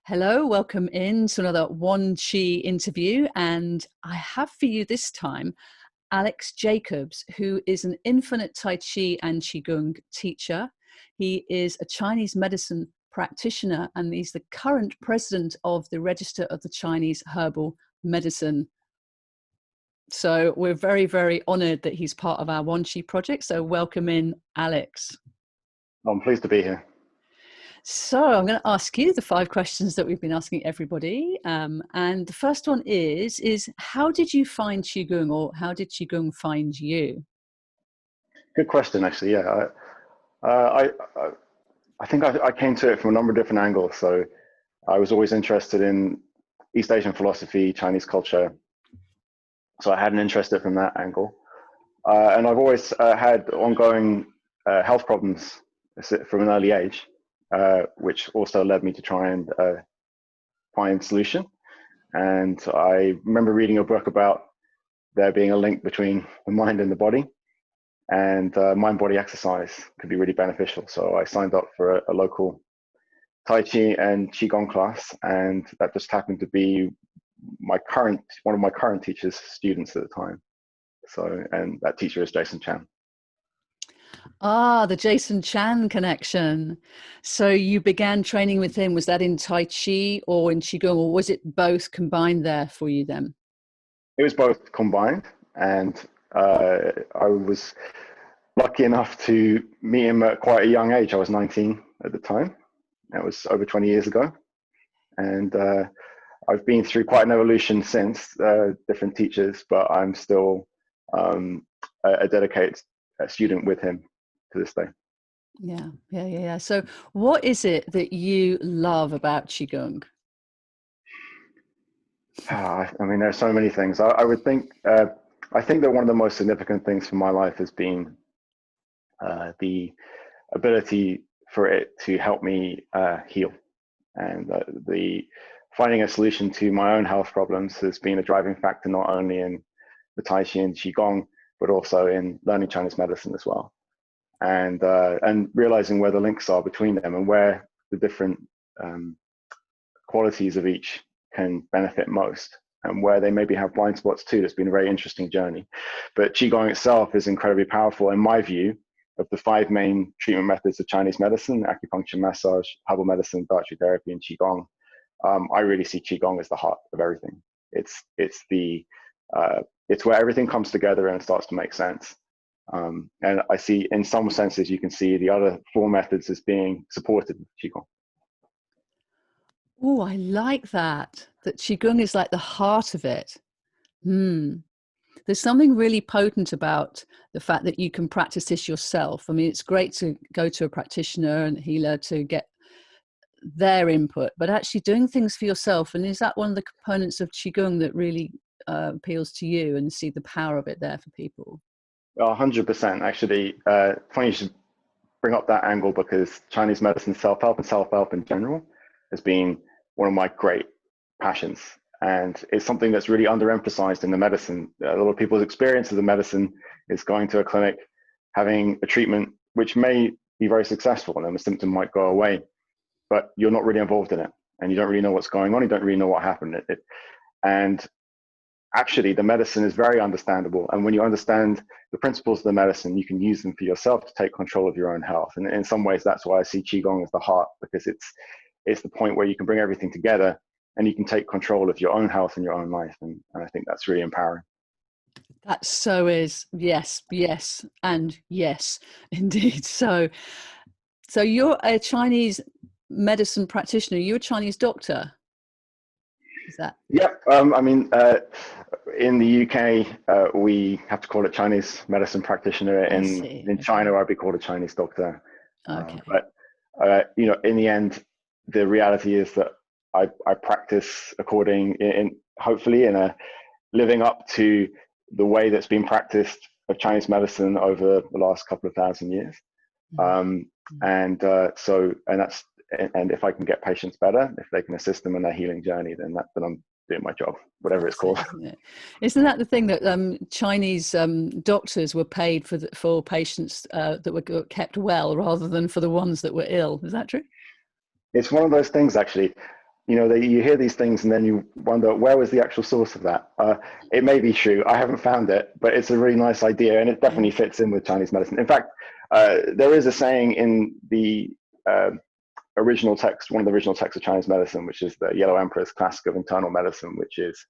Hello, welcome in to another Oneqi interview. And I have for you this time Alex Jacobs, who is an infinite Tai Chi and Qigong teacher. He is a Chinese medicine practitioner and he's the current president of the Register of the Chinese Herbal Medicine. So we're very, very honored that he's part of our Oneqi project. So welcome in, Alex. I'm pleased to be here. So I'm going to ask you the 5 questions that we've been asking everybody. And the first one is how did you find Qigong, or how did Qigong find you? Good question, actually. Yeah, I think I came to it from a number of different angles. So I was always interested in East Asian philosophy, Chinese culture. So I had an interest from that angle. And I've always had ongoing health problems from an early age. Which also led me to try and find a solution. And I remember reading a book about there being a link between the mind and the body, and mind-body exercise could be really beneficial. So I signed up for a local Tai Chi and Qigong class, and that just happened to be one of my current teacher's students at the time. So, and that teacher is Jason Chan. Ah, the Jason Chan connection. So you began training with him. Was that in Tai Chi or in Qigong, or was it both combined there for you then? It was both combined, and I was lucky enough to meet him at quite a young age. I was 19 at the time. That was over 20 years ago. And I've been through quite an evolution since, different teachers, but I'm still a dedicated student with him to this day. Yeah. So what is it that you love about Qigong? I mean, there's so many things. I would think, I think that one of the most significant things for my life has been the ability for it to help me heal. And the finding a solution to my own health problems has been a driving factor, not only in the Tai Chi and Qigong, but also in learning Chinese medicine as well. And realizing where the links are between them and where the different qualities of each can benefit most, and where they maybe have blind spots too. It's been a very interesting journey. But Qigong itself is incredibly powerful in my view. Of the 5 main treatment methods of Chinese medicine: acupuncture, massage, herbal medicine, dietary therapy, and Qigong, I really see Qigong as the heart of everything. It's where everything comes together and starts to make sense. And I see, in some senses, you can see the other 4 methods as being supported with Qigong. Oh, I like that Qigong is like the heart of it. There's something really potent about the fact that you can practice this yourself. I mean, it's great to go to a practitioner and healer to get their input, but actually doing things for yourself. And is that one of the components of Qigong that really appeals to you, and see the power of it there for people? 100%. Actually, funny you should bring up that angle, because Chinese medicine, self-help, and self-help in general has been one of my great passions. And it's something that's really underemphasized in the medicine. A lot of people's experience of the medicine is going to a clinic, having a treatment which may be very successful, and then the symptom might go away, but you're not really involved in it, and you don't really know what's going on. You don't really know what happened. And actually, the medicine is very understandable. And when you understand the principles of the medicine, you can use them for yourself to take control of your own health. And in some ways, that's why I see Qigong as the heart, because it's the point where you can bring everything together and you can take control of your own health and your own life. And I think that's really empowering. That so is. Yes, and yes, indeed. So you're a Chinese medicine practitioner. You're a Chinese doctor. Is that? Yep. I mean, in the UK, we have to call it Chinese medicine practitioner. In China, I'd be called a Chinese doctor. Okay. But in the end, the reality is that I practice hopefully living up to the way that's been practiced of Chinese medicine over the last couple of thousand years. And if I can get patients better, if they can assist them in their healing journey, then I'm doing my job, whatever it's called. Isn't that the thing that Chinese doctors were paid for patients that were kept well rather than for the ones that were ill? Is that true? It's one of those things, actually. you hear these things and then you wonder, where was the actual source of that? It may be true. I haven't found it, but it's a really nice idea, and it definitely fits in with Chinese medicine. In fact, there is a saying in the original text, one of the original texts of Chinese medicine, which is the Yellow Emperor's Classic of Internal Medicine, which is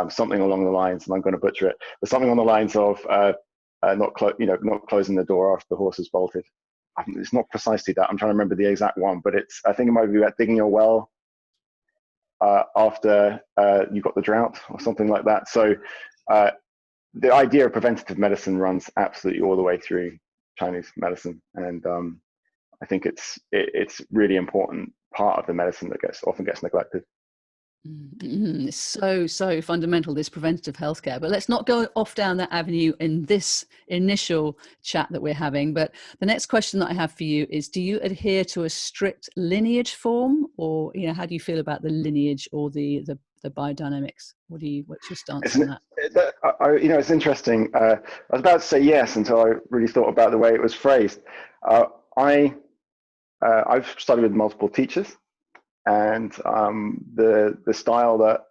something along the lines, and I'm going to butcher it, but something on the lines of not closing the door after the horse has bolted. It's not precisely that. I'm trying to remember the exact one, but I think it might be about digging a well after you got the drought or something like that. So the idea of preventative medicine runs absolutely all the way through Chinese medicine, and I think it's really important part of the medicine that often gets neglected. It's so fundamental, this preventative healthcare. But let's not go off down that avenue in this initial chat that we're having. But the next question that I have for you is, do you adhere to a strict lineage form, or how do you feel about the lineage or the biodynamics? What's your stance on that? It's interesting. I was about to say yes until I really thought about the way it was phrased. I've studied with multiple teachers. And the style that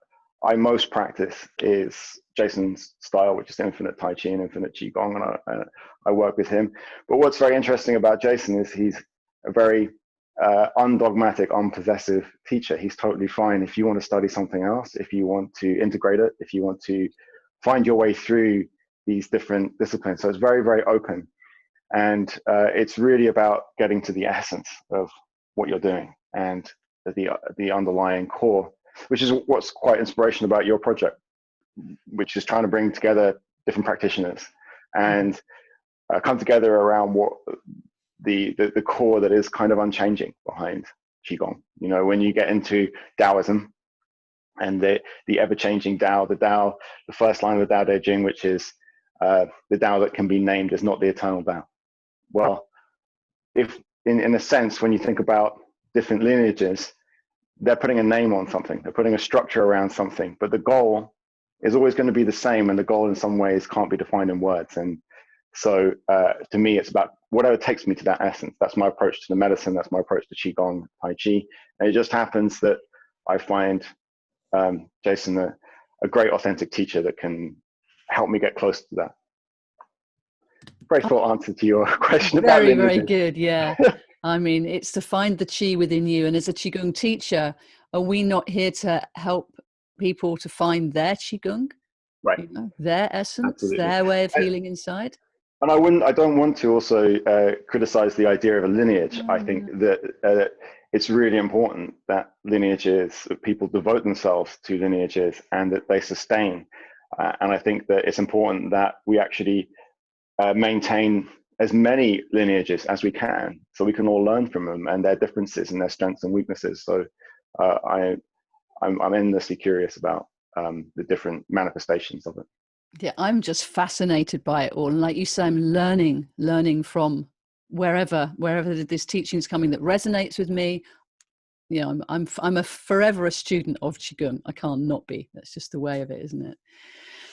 I most practice is Jason's style, which is infinite Tai Chi and infinite Qigong, and I work with him. But what's very interesting about Jason is he's a very undogmatic, unpossessive teacher. He's totally fine if you want to study something else, if you want to integrate it, if you want to find your way through these different disciplines. So it's very, very open. And it's really about getting to the essence of what you're doing and the underlying core, which is what's quite inspirational about your project, which is trying to bring together different practitioners and come together around what the core that is kind of unchanging behind Qigong. When you get into Taoism and the ever-changing Tao, the first line of the Tao Te Ching, which is the Tao that can be named, is not the eternal Tao. Well, if in a sense, when you think about different lineages, they're putting a name on something, they're putting a structure around something, but the goal is always going to be the same, and the goal in some ways can't be defined in words. And so to me, it's about whatever takes me to that essence. That's my approach to the medicine, that's my approach to Qigong, Tai Chi. And it just happens that I find Jason a great authentic teacher that can help me get close to that. Very full answer to your question about lineages. Very good, yeah. I mean, it's to find the Qi within you. And as a Qigong teacher, are we not here to help people to find their Qigong? Right. Their essence, absolutely, their way of healing inside? And I don't want to also criticize the idea of a lineage. I think that it's really important that people devote themselves to lineages and that they sustain. And I think that it's important that we actually maintain as many lineages as we can, so we can all learn from them and their differences and their strengths and weaknesses. So I'm endlessly curious about the different manifestations of it. Yeah, I'm just fascinated by it all. And like you say, I'm learning from wherever this teaching is coming that resonates with me. I'm a forever a student of Qigong. I can't not be. That's just the way of it, isn't it?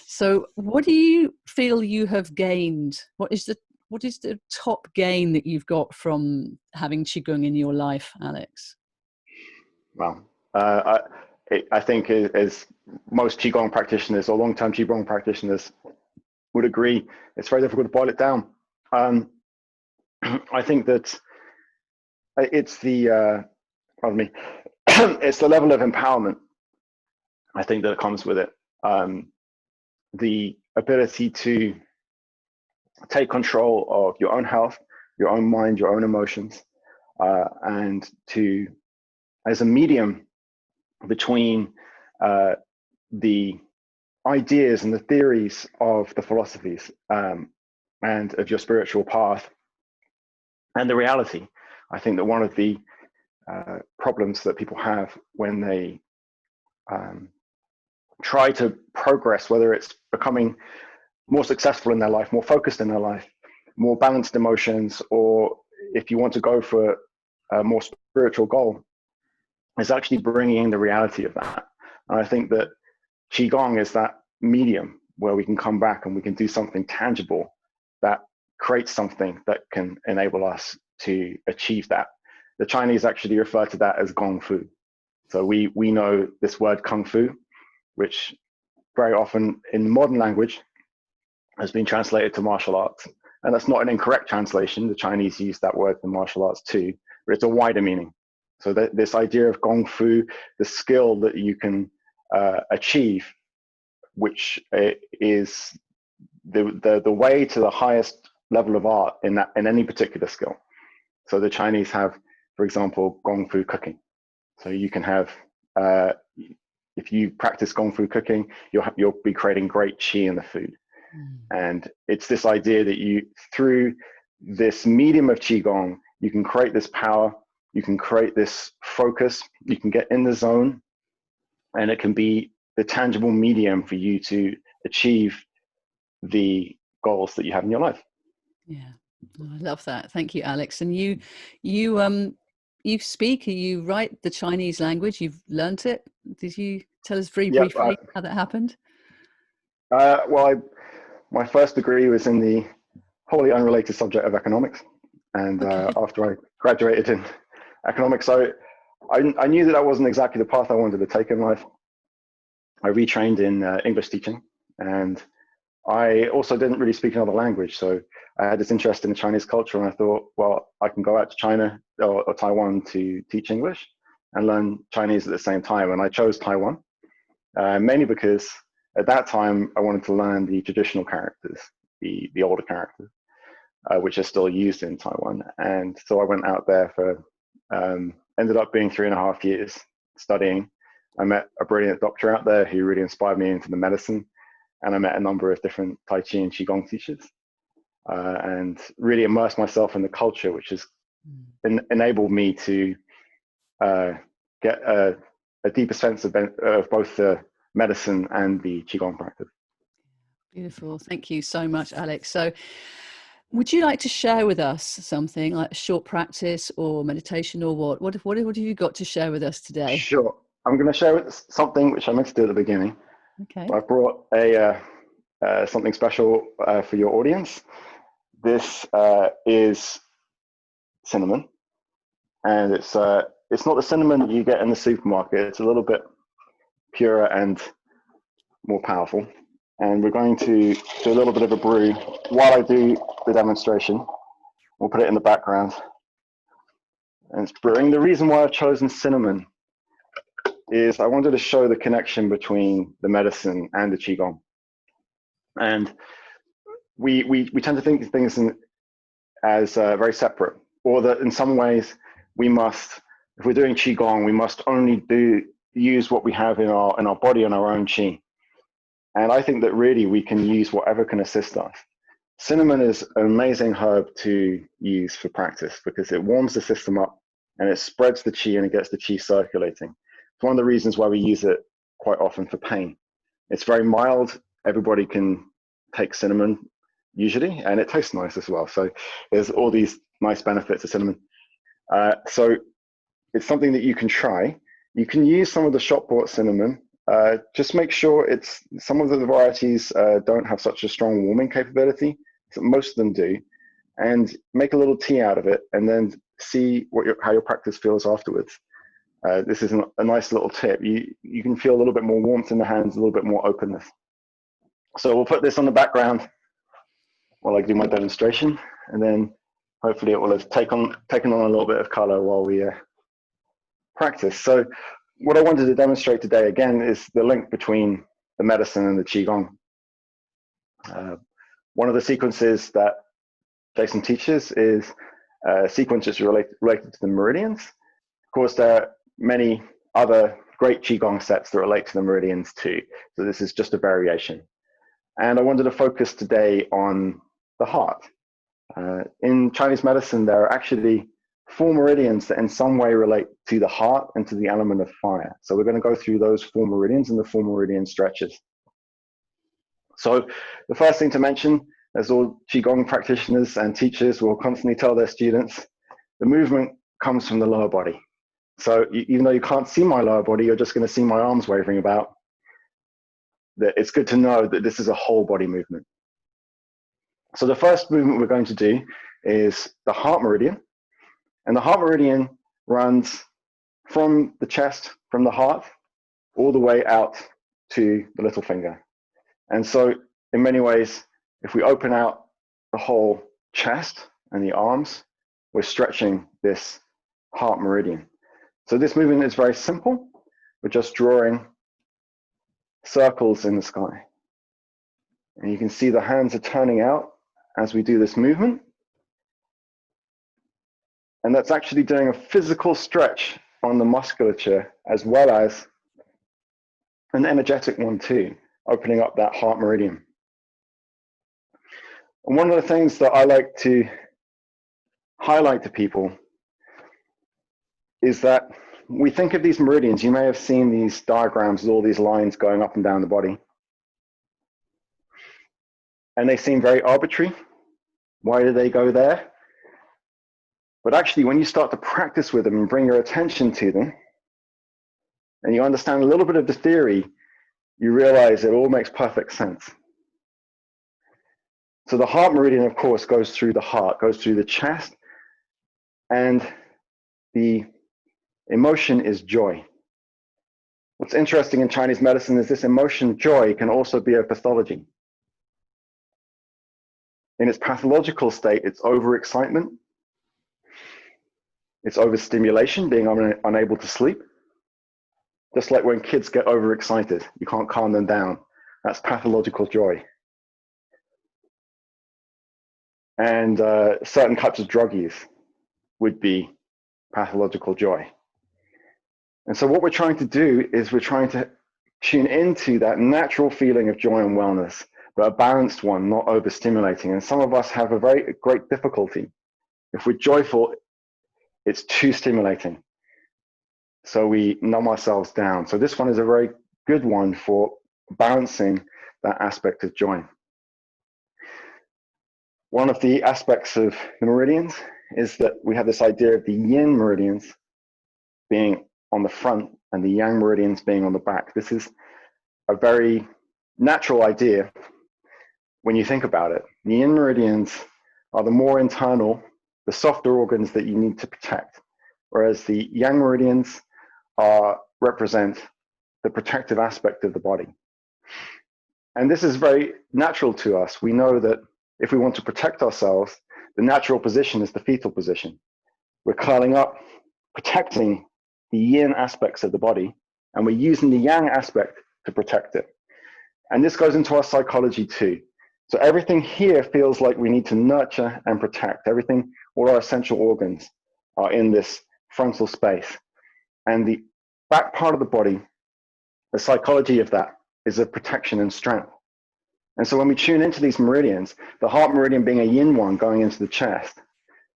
So what do you feel you have gained? What is the top gain that you've got from having Qigong in your life, Alex? Well, I think as most Qigong practitioners or long-term Qigong practitioners would agree, it's very difficult to boil it down. I think that it's it's the level of empowerment, I think, that comes with it. The ability to take control of your own health, your own mind, your own emotions, and to, as a medium between the ideas and the theories of the philosophies and of your spiritual path and the reality. I think that one of the problems that people have when they try to progress, whether it's becoming more successful in their life, more focused in their life, more balanced emotions, or if you want to go for a more spiritual goal, is actually bringing in the reality of that. And I think that Qigong is that medium where we can come back and we can do something tangible that creates something that can enable us to achieve that. The Chinese actually refer to that as Gong Fu. So we know this word kung fu, which very often in modern language has been translated to martial arts. And that's not an incorrect translation. The Chinese use that word for martial arts too, but it's a wider meaning. So this idea of gong fu, the skill that you can achieve, which is the way to the highest level of art in any particular skill. So the Chinese have, for example, gong fu cooking. So you can have, if you practice gong fu cooking, you'll be creating great qi in the food. And it's this idea that through this medium of Qigong, you can create this power, you can create this focus, you can get in the zone, and it can be the tangible medium for you to achieve the goals that you have in your life. Yeah, I love that. Thank you, Alex. And you speak, you write the Chinese language. You've learnt it. Did you tell us very briefly how that happened? Well, my first degree was in the wholly unrelated subject of economics. And after I graduated in economics, I knew that wasn't exactly the path I wanted to take in life. I retrained in English teaching, and I also didn't really speak another language. So I had this interest in the Chinese culture, and I thought, well, I can go out to China or Taiwan to teach English and learn Chinese at the same time. And I chose Taiwan, mainly because at that time I wanted to learn the traditional characters, the older characters, which are still used in Taiwan. And so I went out there for, ended up being 3.5 years studying. I met a brilliant doctor out there who really inspired me into the medicine. And I met a number of different Tai Chi and Qigong teachers, and really immersed myself in the culture, which has enabled me to get a deeper sense of both the medicine and the Qigong practice. Beautiful. Thank you so much, Alex. So would you like to share with us something like a short practice or meditation or what? What have you got to share with us today? Sure. I'm going to share something which I meant to do at the beginning. Okay. I brought something special for your audience. This is cinnamon, and it's not the cinnamon that you get in the supermarket. It's a little bit purer and more powerful. And we're going to do a little bit of a brew while I do the demonstration. We'll put it in the background, and it's brewing. The reason why I've chosen cinnamon is I wanted to show the connection between the medicine and the Qigong. And we tend to think of things as very separate, or that in some ways we must, if we're doing Qigong, we must only use what we have in our body and our own Qi. And I think that really we can use whatever can assist us. Cinnamon is an amazing herb to use for practice because it warms the system up and it spreads the Qi and it gets the Qi circulating. It's one of the reasons why we use it quite often for pain. It's very mild. Everybody can take cinnamon usually, and it tastes nice as well. So there's all these nice benefits of cinnamon. So it's something that you can try. You can use some of the shop-bought cinnamon. Just make sure some of the varieties don't have such a strong warming capability. So most of them do. And make a little tea out of it, and then see how your practice feels afterwards. This is a nice little tip. You can feel a little bit more warmth in the hands, a little bit more openness. So we'll put this on the background while I do my demonstration, and then hopefully it will have taken on a little bit of color while we practice. So what I wanted to demonstrate today, again, is the link between the medicine and the Qigong. One of the sequences that Jason teaches is sequences related to the meridians. Of course, there are many other great Qigong sets that relate to the meridians too. So this is just a variation. And I wanted to focus today on the heart. In Chinese medicine, there are actually 4 meridians that in some way relate to the heart and to the element of fire. So we're going to go through those 4 meridians and the 4 meridian stretches. So the first thing to mention, as all Qigong practitioners and teachers will constantly tell their students, the movement comes from the lower body. So even though you can't see my lower body, you're just going to see my arms wavering about. That it's good to know that this is a whole body movement. So the first movement we're going to do is the heart meridian. And the heart meridian runs from the chest, from the heart, all the way out to the little finger. And so in many ways, if we open out the whole chest and the arms, we're stretching this heart meridian. So this movement is very simple. We're just drawing circles in the sky. And you can see the hands are turning out as we do this movement. And that's actually doing a physical stretch on the musculature as well as an energetic one too, opening up that heart meridian. And one of the things that I like to highlight to people is that we think of these meridians. You may have seen these diagrams with all these lines going up and down the body. And they seem very arbitrary. Why do they go there? But actually, when you start to practice with them and bring your attention to them, and you understand a little bit of the theory, you realize it all makes perfect sense. So the heart meridian, of course, goes through the heart, goes through the chest, and the emotion is joy. What's interesting in Chinese medicine is this emotion, joy, can also be a pathology. In its pathological state, it's overexcitement, it's overstimulation, being unable to sleep. Just like when kids get overexcited, you can't calm them down. That's pathological joy. And certain types of drug use would be pathological joy. And so what we're trying to do is we're trying to tune into that natural feeling of joy and wellness, but a balanced one, not overstimulating. And some of us have a very great difficulty. If we're joyful, it's too stimulating. So we numb ourselves down. So this one is a very good one for balancing that aspect of joy. One of the aspects of the meridians is that we have this idea of the yin meridians being on the front and the yang meridians being on the back. This is a very natural idea when you think about it. The yin meridians are the more internal, the softer organs that you need to protect, whereas the yang meridians represent the protective aspect of the body. And this is very natural to us. We know that if we want to protect ourselves, the natural position is the fetal position. We're curling up, protecting the yin aspects of the body, and we're using the yang aspect to protect it. And this goes into our psychology too. So everything here feels like we need to nurture and protect. Everything, all our essential organs are in this frontal space. And the back part of the body, the psychology of that is of protection and strength. And so when we tune into these meridians, the heart meridian being a yin one going into the chest,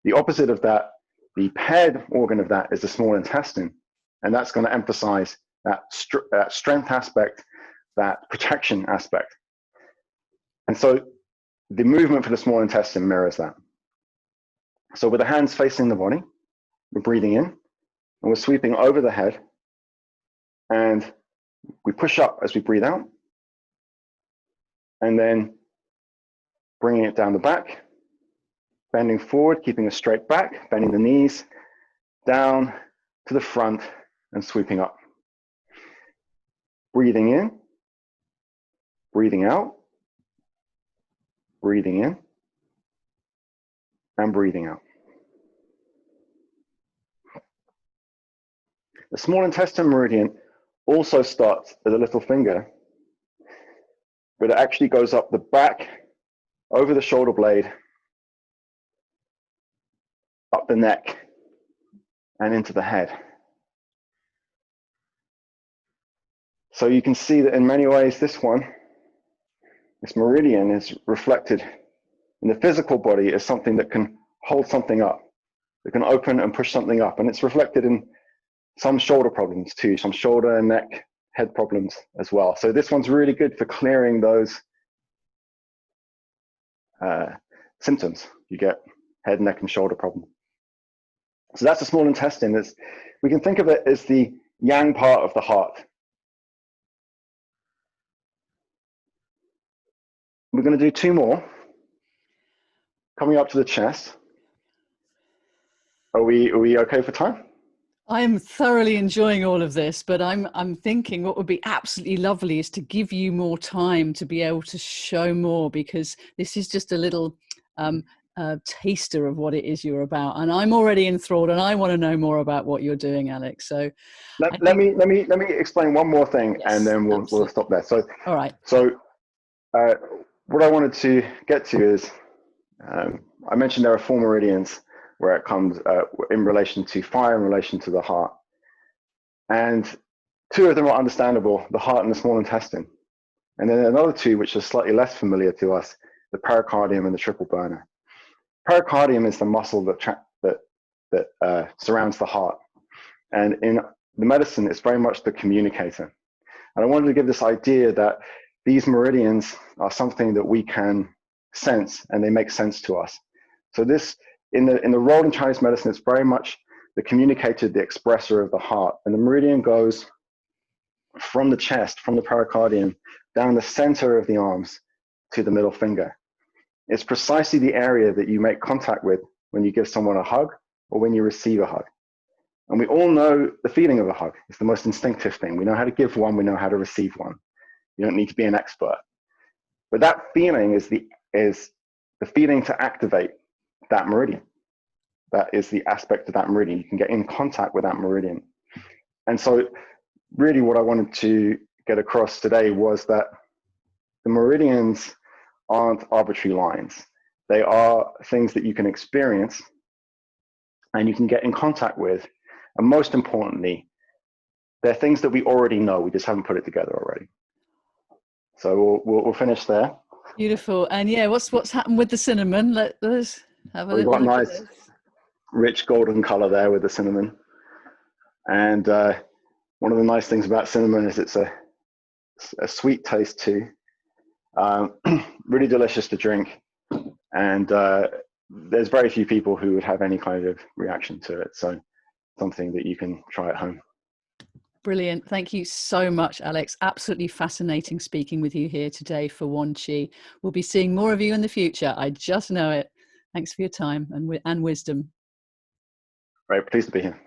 the opposite of that, the paired organ of that is the small intestine. And that's going to emphasize that strength aspect, that protection aspect. And so the movement for the small intestine mirrors that. So with the hands facing the body, we're breathing in, and we're sweeping over the head, and we push up as we breathe out, and then bringing it down the back, bending forward, keeping a straight back, bending the knees, down to the front, and sweeping up. Breathing in, breathing out, breathing in, and breathing out. The small intestine meridian also starts at the little finger, but it actually goes up the back, over the shoulder blade, up the neck, and into the head. So you can see that in many ways, this meridian is reflected in the physical body as something that can hold something up, that can open and push something up. And it's reflected in some shoulder problems too, some shoulder and neck, head problems as well. So this one's really good for clearing those symptoms. You get head, neck, and shoulder problem. So that's the small intestine. We can think of it as the yang part of the heart. We're going to do two more. Coming up to the chest. Are we okay for time? I am thoroughly enjoying all of this, but I'm thinking what would be absolutely lovely is to give you more time to be able to show more, because this is just a little taster of what it is you're about, and I'm already enthralled, and I want to know more about what you're doing, Alex. So I Let think me explain one more thing, and yes, then we'll absolutely. stop there. So All right. uh, what I wanted to get to is, I mentioned there are 4 meridians where it comes in relation to fire, in relation to the heart, and 2 of them are understandable: the heart and the small intestine. And then another 2 which are slightly less familiar to us: the pericardium and the triple burner. Pericardium is the muscle that surrounds the heart, and in the medicine, it's very much the communicator. And I wanted to give this idea that these meridians are something that we can sense, and they make sense to us. So this, in the role in Chinese medicine, it's very much the communicator, the expressor of the heart. And the meridian goes from the chest, from the pericardium, down the center of the arms to the middle finger. It's precisely the area that you make contact with when you give someone a hug or when you receive a hug. And we all know the feeling of a hug. It's the most instinctive thing. We know how to give one, we know how to receive one. You don't need to be an expert. But that feeling is the feeling to activate that meridian. That is the aspect of that meridian. You can get in contact with that meridian. And so really what I wanted to get across today was that the meridians aren't arbitrary lines. They are things that you can experience and you can get in contact with. And most importantly, they're things that we already know. We just haven't put it together already. So we'll finish there. Beautiful. And yeah, what's happened with the cinnamon? Let's have a We've little got look at nice, this. rich golden color there with the cinnamon. And one of the nice things about cinnamon is it's a sweet taste too. Really delicious to drink. And there's very few people who would have any kind of reaction to it. So something that you can try at home. Brilliant. Thank you so much, Alex. Absolutely fascinating speaking with you here today for Oneqi. We'll be seeing more of you in the future. I just know it. Thanks for your time and wisdom. Very pleased to be here.